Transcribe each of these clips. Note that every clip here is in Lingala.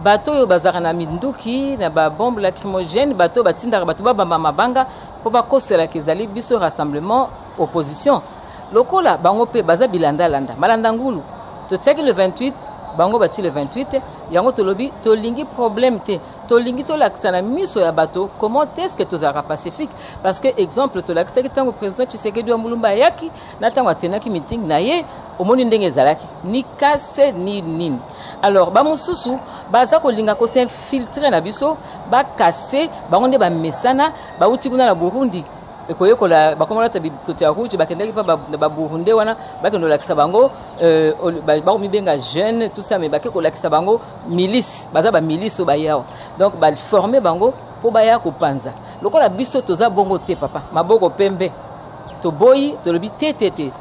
bato oyo bazaka na minduki na ba bombe lacrymogène bato batindaka bato babamba mabanga po bakoselaka ezali biso rassemblement opposition lokola bango pe baza bilanda-landa malanda ngulu totiaki le 28 bango bati le 28 yango tolobi tolingi problème te tolingi tolakisa na miso ya bato comment est-ce que tozalaka pacifique parce que exemple tolakisaki ntango président Tshisekedi wa Mulumba ayaki na ntango atenaki meeting na ye omoni ndenge ezalaki ni kase ni nini alors bamosusu baza kolinga kosinfiltre na biso bakase bango nde bamesana bauti kuna na Burundi ekoyekola bakomolata bikote ya rouge bakendaki pa baburunde wana bakendolakisa bango bakomibenga jeune tout ça mais bakekolakisa bango milice baza bamilice oyo bayawa donc baforme bango mpo baya kopanza lokola biso toza bongo te papa maboko pembe toboyi tolobi te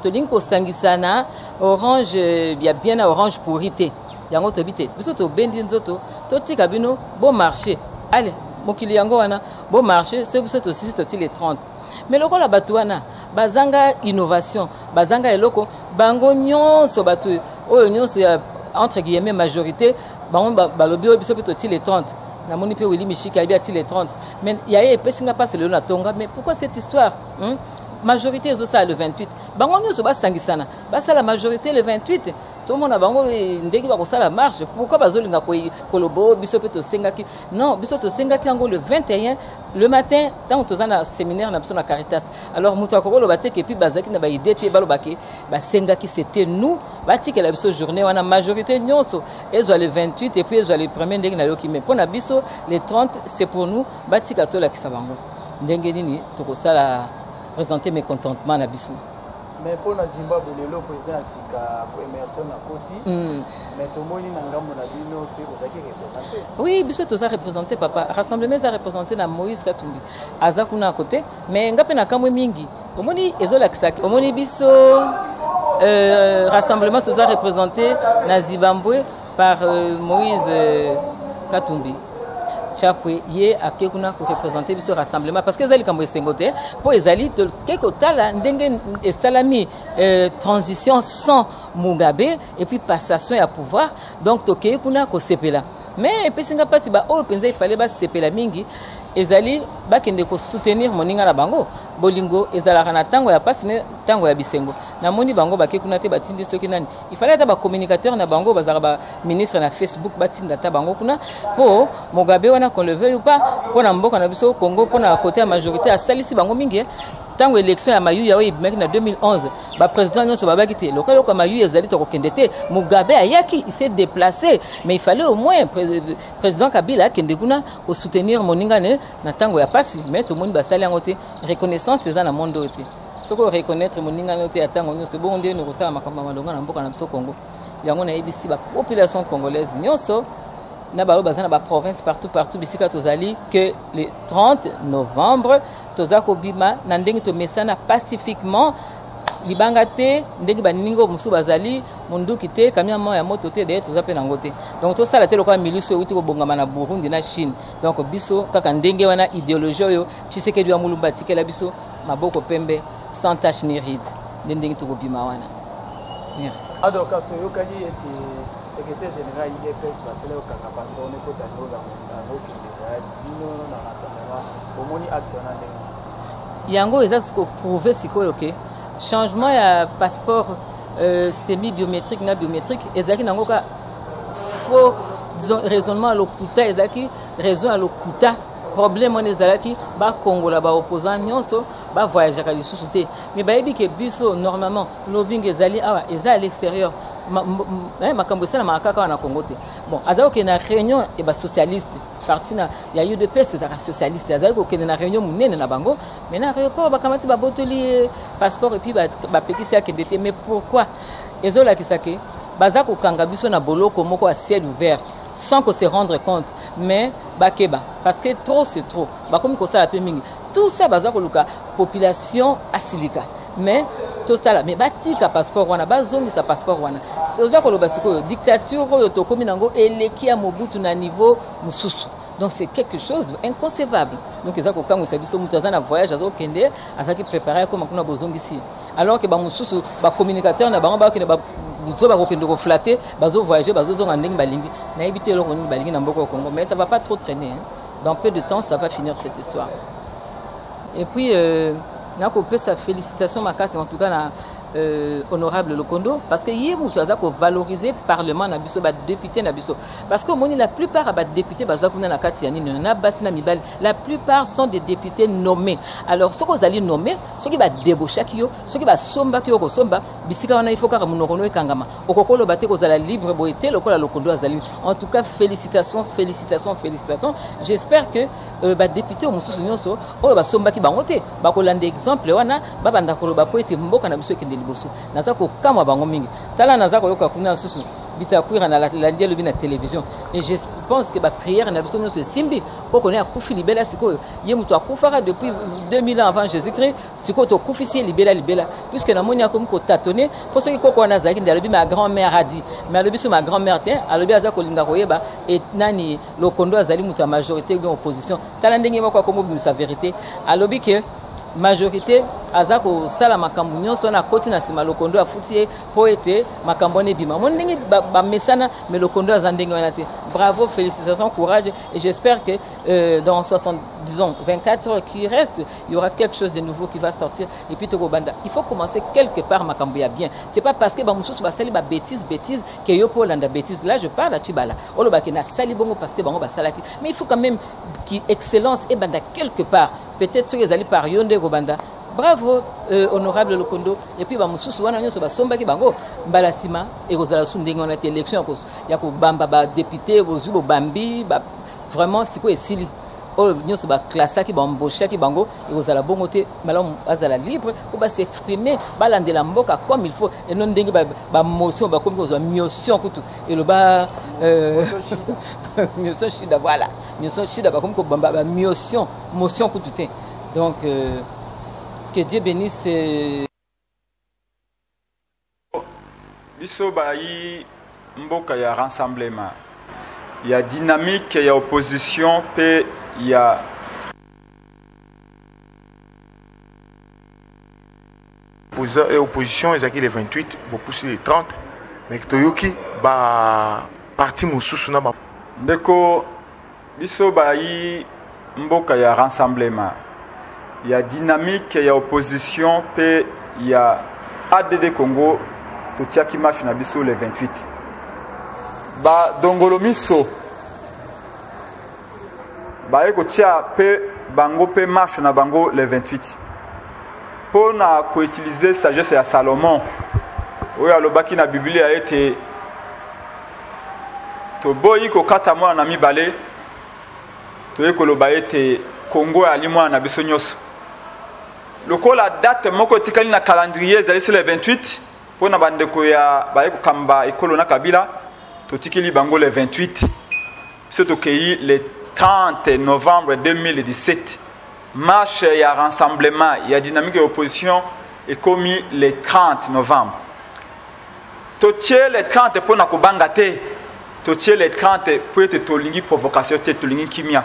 tolingi kosangisa na orange ya bien na orange pourri te yango tobi te biso tobendi nzoto totika bino bon marché allez mokili yango wana bon marché so biso tosisi toti les 30 mais lokola bato wana bazanga innovation bazanga eloko bango nyonso bato oyo nyonso ya entre guillemets majorité bango balobi oyo biso pe toti les 30 namoni pe Willy Mishika abi ati les 30 mais yaye epesinga passe lelo na tonga mais pourquoi cette histoire majorité ezosala le 28 bango nyonso basangisana basala majorité le 28 tout le monde a bango ndenge bakosala marche pourquoi bazolinga kolobo biso pe tosengaki non biso tosengaki yango le 21 le matin tant toza na séminaire na biso na Caritas alors mutu akoloba te ke puis bazaki na ba idée te balobaki basengaki c'était nous batiki la biso journée wana majorité nyonso ezwa le 28 et puis ezwa le premier ndenge na yoki mais pona biso les 30 c'est pour nous batika to la kisabango ndenge nini tokosala présenter mes contentements na biso. Mais pour la Zimbabwe, le président Sika pour Emerson à Koti, mais tout le monde n'a pas représenté. Oui, biso toza représenté papa. Rassemblement a représenté na Moïse Katumbi. Azakuna à côté, mais ngape na kamwe mingi. Omoni ezola kisaki. Omoni biso rassemblement toza représenté na Zimbabwe par Moïse Katumbi. Chapwe ye akekuna ko représenter biso rassemblement parce que ezali kambo esengote po ezali keko tala ndenge esalami transition sans Mugabe et puis passation ya pouvoir donc toke kuna ko sepela mais pesinga pasi ba o penza il fallait ba sepela mingi ezali bakende ko soutenir moninga na bango bolingo ezalaka na tango ya pasi ne tango ya bisengo na moni bango bakekuna te batindi soki nani il fallait ta ba communicateur na bango bazaka ba ministre na Facebook batinda ta bango kuna po Mugabe wana qu'on le veuille ou pas po na mboka na biso Congo po na côté ya majorité a salisi bango mingi tango élection ya mayu ya oyi mek na 2011 ba président nyonso babaki te lokalo kwa mayu ezali to kokende te Mugabe ayaki il s'est déplacé mais il fallait au moins président Kabila kende kuna ko soutenir moninga ne na tango ya pasi mais tout monde basali yango te reconnaissance eza na monde te soko reconnaître moninga ne te atango nyonso bon nde no kosala makambo malonga na mboka na biso Congo yango na ebisi ba population congolaise nyonso na balo bazana ba province partout bisika tozali que le 30 novembre tozako bima na ndenge to mesana pacifiquement libanga te ndenge baningo musu bazali munduki te kamia ya moto te de toza pe nango te donc to sala te lokola milice uti ko bongama na Burundi na Chine donc biso kaka ndenge wana idéologie oyo Tshisekedi wa Mulumba tikela biso maboko pembe sans tache ni ride ndenge to ko bima wana merci alors Castro yokali eti secrétaire général IDPS basele okanga parce qu'on est côté à nos voyage dino na rassemblement omoni acte na ndenge yango eza siko prouver sikoyo ke changement ya passeport semi biométrique na biométrique ezaki nango ka faux disons raisonnement lokuta ezaki raison à lokuta problème on ezalaki ba kongola ba opposant nyonso ba voyager ka lisusu te mais ba yebi ke biso normalement lobbying ezali awa eza à l'extérieur makambo sala makaka na Congo te bon azako ke na réunion et ba socialiste parti na ya UDPS c'est socialiste azako ke na réunion munene na bango mais na aéroport ba kamati ba botoli passeport et puis ba pekisi ya kendete mais pourquoi ezola kisake bazako kanga biso na boloko moko à ciel ouvert sans que se rendre compte mais bakeba parce que trop c'est trop ba comme ko sala pe mingi tout ça bazako luka population asilika mais tout ça mais batika passeport wana bazongi sa passeport wana oza ko loba siko dictature oyo to komi nango eleki ya Mobutu na niveau mususu donc c'est quelque chose inconcevable donc ezako kango sabiso mutaza na voyage azo kende azaki préparer comme kuna bozongi si alors que ba mususu ba communicateur na bango ba zo ba kokende ko flatter bazo voyager bazo zonga ndenge balingi na éviter le roni balingi na mboko Congo mais ça va pas trop traîner hein. Dans peu de temps ça va finir cette histoire et puis na ko pesa félicitations makasi en tout cas na honorable Lokondo parce que yé mutu azako valoriser parlement na biso ba député na biso parce que moni la plupart ba députés bazakuna na kati ya nini na basi na mibali la plupart sont des députés nommés alors ceux qui allient nommer ceux qui ba débaucher kio ceux qui ba somba kio ko somba bisika wana il faut ka munoko no ekangama okokolo bate ko zala libre boité lokola Lokondo azali en tout cas félicitations j'espère que ba député au mususu nyonso o ba somba ki bangote ba ko lande exemple wana ba banda ko ba po ete mboka na biso ekende liboso naza ko kamwa bango mingi tala naza ko yoka kuna susu bitakwira na la ndielo bina télévision et je pense que ba prière na biso nyonso simbi ko kone akufi libela siko ye mutu akufara depuis 2000 ans avant Jésus-Christ siko to kufisi libela puisque na moni akom ko tâtonner pour ceux qui ko na zaki ndalobi ma grand-mère a dit mais alobi so ma grand-mère te alobi aza ko linga koyeba et nani Lokondo azali mutu majorité ou bien opposition tala ndenge moko akomo sa vérité alobi que majorité azako sala makambu nyonso na koti na sima Lokondo afutie poete makambo ne bima mon ndenge ba mesana mais Lokondo azandenge wana te bravo félicitations courage et j'espère que dans 24 heures qui restent il y aura quelque chose de nouveau qui va sortir et puis toko banda il faut commencer quelque part makambo ya bien c'est pas parce que ba mususu ba sali ba bêtise que yo po landa bêtise là je parle à Chibala oloba ke na sali bongo parce que bango ba salaki mais il faut quand même qui excellence et banda quelque part peut-être que ezali par yonde Gobanda bravo honorable Lokondo et puis ba mususu wana nyonso ba somba ki bango mbala sima et kozala su ndenge wana élection ya ko bamba ba député bozu bo bambi ba vraiment siko esili o nyonso ba classe ki ba embaucher ki bango et kozala bongo te malamu azala libre pour ba s'exprimer ba landela mboka comme il faut et non ndenge ba motion ba comme kozwa motion kutu et le ba motion shida voilà motion shida ba comme ko bamba ba motion kutu te donc que Dieu bénisse biso bayi mboka ya rassemblement il y a dynamique il y a opposition pe il y a opposition ezaki les 28 beaucoup sur les 30 mais toyoki ba parti mususu na ba ndeko biso bayi mboka ya rassemblement il y a dynamique il y a opposition pe il y a ADD Congo totiaki marche na biso le 28 ba dongolomiso ba eko tia pe bango pe marche na bango le 28 pour na ko utiliser sagesse ya Salomon oyo alobaki na Biblia a été to boyi ko kata mwa na mibale to eko loba ete Congo ali mwa na biso nyonso lokola date moko tikali na calendrier ezali le 28 pour na bandeko ya ba kamba ekolo na Kabila to tikili bango le 28 biso tokei le 30 novembre 2017 marche ya rassemblement ya dynamique et opposition est commis le 30 novembre totie le 30 pour na kobanga te totie le 30 pour être tolingi provocation te tolingi kimia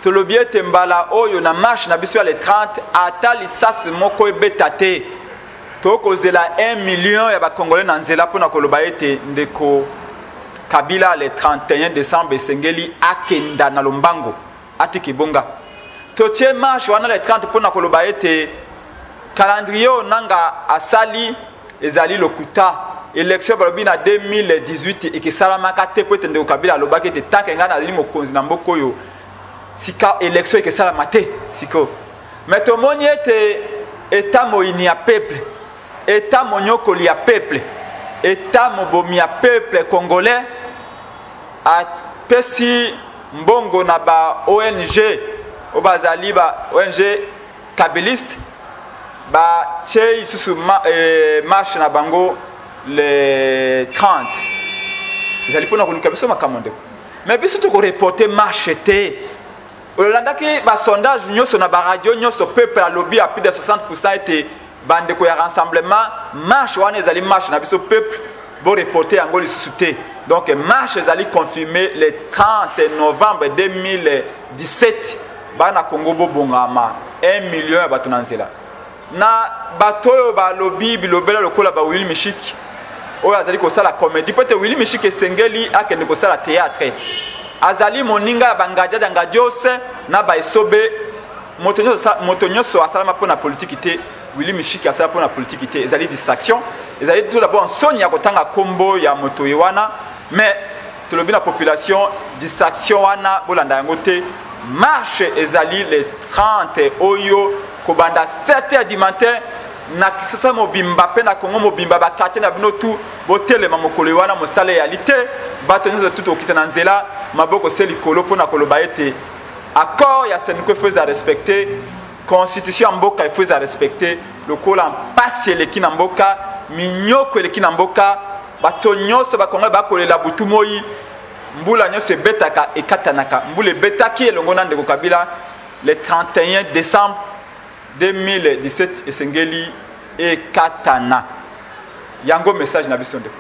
tolobi ete mbala oyo na marche na biso ya le 30 ata lisasi moko ebeta te tokozela 1 million ya bakongolais na nzela mpona koloba ete ndeko Kabila le 31 décembre esengeli akenda na lombango atiki bonga totie marche wana le 30 mpona koloba ete calendrier onanga asali ezali lokuta élection balobi na 2018 ekesalamaka te po ete ndeko Kabila alobaki ete tanke ngai nazali mokonzi na mboka oyo sika élection ekesalama te siko mais tomoni ete état moyini ya peuple état monyokoli ya peuple état mobomi ya peuple congolais apesi mbongo na ba ONG o bazali ba ONG kabiliste ba tie isusu marche na bango le 30 ezali pona koluka biso makambo ndeko mais biso toko reporter marche te olandaki ba sondage nyonso na ba radio nyonso peuple a lobby à plus de 60% ete bandeko ya rassemblement marche wana ezali marche na biso peuple bo reporter yango lisusu te donc marche ezali confirmé le 30 novembre 2017 bana Congo bobongama 1 million ya bato na nzela na bato oyo balobi bilobela lokola ba Will Mishiki oyo azali kosala comédie peut-être Willy Michik esengeli akende kosala théâtre azali moninga ya bangadia ngadiose na baesobe moto nyonso asalama mpona politiki te Willy Michik asala mpona politiki te ezali distraction ezali tout d'abord nsoni ya kotanga kombo ya moto ye wana mais tolobi na population distraction wana bolanda yango te marche ezali le 30 oyo kobanda 7h du matin na kisasa mobimba pe na Congo mobimba ba quartier na bino tu botelema mokolo wana mosala ya lité bato nzo tout okita na nzela maboko seli kolo pona koloba ete accord ya Seniko faut à respecter constitution mboka faut à respecter lokola mpasi eleki na mboka minyoko eleki na mboka bato nyonso bakonga bakolela butu moi mbula nyonso ebetaka ekatanaka mbula ebetaki elongo na ndeko Kabila le 31 décembre 2017 esengeli ekatana yango message na biso ndeko